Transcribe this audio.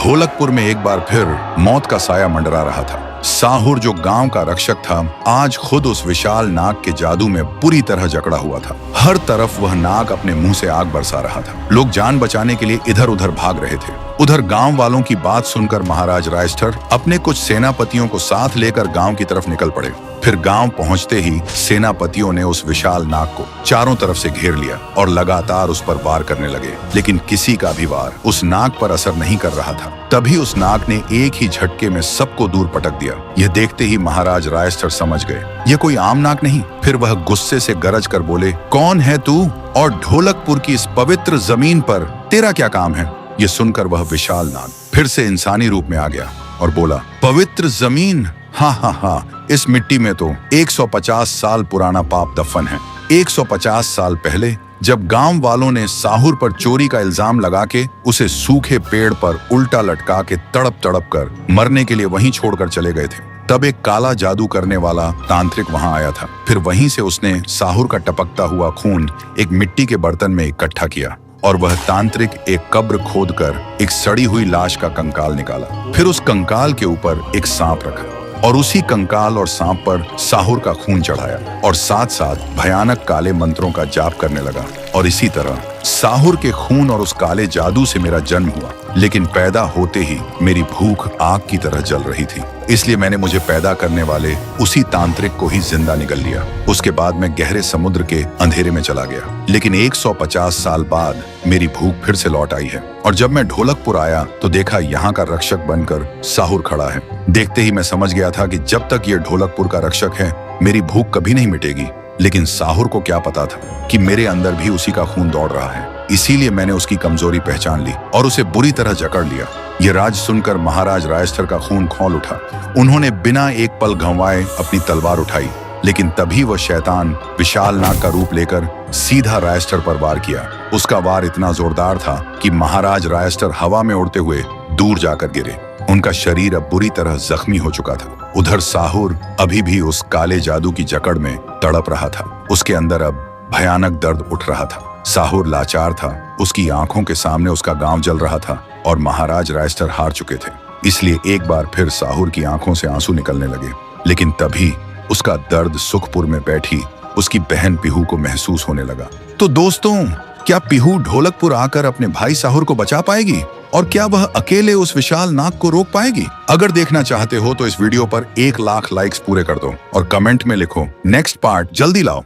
ढोलकपुर में एक बार फिर मौत का साया मंडरा रहा था। साहुर जो गांव का रक्षक था, आज खुद उस विशाल नाग के जादू में पूरी तरह जकड़ा हुआ था। हर तरफ वह नाग अपने मुंह से आग बरसा रहा था। लोग जान बचाने के लिए इधर उधर भाग रहे थे। उधर गांव वालों की बात सुनकर महाराज रायस्टर अपने कुछ सेनापतियों को साथ लेकर गांव की तरफ निकल पड़े। फिर गांव पहुंचते ही सेनापतियों ने उस विशाल नाग को चारों तरफ से घेर लिया और लगातार उस पर वार करने लगे, लेकिन किसी का भी वार उस नाग पर असर नहीं कर रहा था। तभी उस नाग ने एक ही झटके में सबको दूर पटक दिया। यह देखते ही महाराज रायस्टर समझ गए यह कोई आम नाग नहीं। फिर वह गुस्से से गरज कर बोले, कौन है तू और ढोलकपुर की इस पवित्र जमीन पर तेरा क्या काम है? ये सुनकर वह विशाल नाग फिर से इंसानी रूप में आ गया और बोला, पवित्र जमीन? हाँ, इस मिट्टी में तो 150 साल पुराना पाप दफन है। 150 साल पहले जब गांव वालों ने साहुर पर चोरी का इल्जाम लगा के उसे सूखे पेड़ पर उल्टा लटका के तड़प तड़प कर मरने के लिए वहीं छोड़कर चले गए थे, तब एक काला जादू करने वाला तांत्रिक वहां आया था। फिर वहीं से उसने साहुर का टपकता हुआ खून एक मिट्टी के बर्तन में इकट्ठा किया और वह तांत्रिक एक कब्र खोदकर एक सड़ी हुई लाश का कंकाल निकाला। फिर उस कंकाल के ऊपर एक सांप रखा और उसी कंकाल और सांप पर साहुर का खून चढ़ाया और साथ साथ भयानक काले मंत्रों का जाप करने लगा। और इसी तरह साहुर के खून और उस काले जादू से मेरा जन्म हुआ। लेकिन पैदा होते ही मेरी भूख आग की तरह जल रही थी, इसलिए मैंने मुझे पैदा करने वाले उसी तांत्रिक को ही जिंदा निगल लिया। उसके बाद मैं गहरे समुद्र के अंधेरे में चला गया। लेकिन 150 साल बाद मेरी भूख फिर से लौट आई है और जब मैं ढोलकपुर आया तो देखा यहाँ का रक्षक बनकर साहुर खड़ा है। देखते ही मैं समझ गया था कि जब तक ये ढोलकपुर का रक्षक है मेरी भूख कभी नहीं मिटेगी। लेकिन साहुर को क्या पता था कि मेरे अंदर भी उसी का खून दौड़ रहा है। इसीलिए मैंने उसकी कमजोरी पहचान ली और उसे बुरी तरह जकड़ लिया। ये राज सुनकर महाराज रायस्टर का खून खौल उठा। उन्होंने बिना एक पल गंवाए अपनी तलवार उठाई, लेकिन तभी वह शैतान विशाल नाग का रूप लेकर सीधा रायस्टर पर वार किया। उसका वार इतना जोरदार था कि महाराज रायस्टर हवा में उड़ते हुए दूर जाकर गिरे। उनका शरीर अब बुरी तरह जख्मी हो चुका था। उधर साहुर अभी भी उस काले जादू की जकड़ में तड़प रहा था। उसके अंदर अब भयानक दर्द उठ रहा था। साहुर लाचार था, उसकी आंखों के सामने उसका गांव जल रहा था और महाराज रायस्टर हार चुके थे। इसलिए एक बार फिर साहुर की आंखों से आंसू निकलने लगे। लेकिन तभी उसका दर्द सुखपुर में बैठी उसकी बहन पीहू को महसूस होने लगा। तो दोस्तों, क्या पीहू ढोलकपुर आकर अपने भाई साहुर को बचा पाएगी और क्या वह अकेले उस विशाल नाग को रोक पाएगी? अगर देखना चाहते हो तो इस वीडियो पर 1 लाख लाइक्स पूरे कर दो और कमेंट में लिखो नेक्स्ट पार्ट जल्दी लाओ।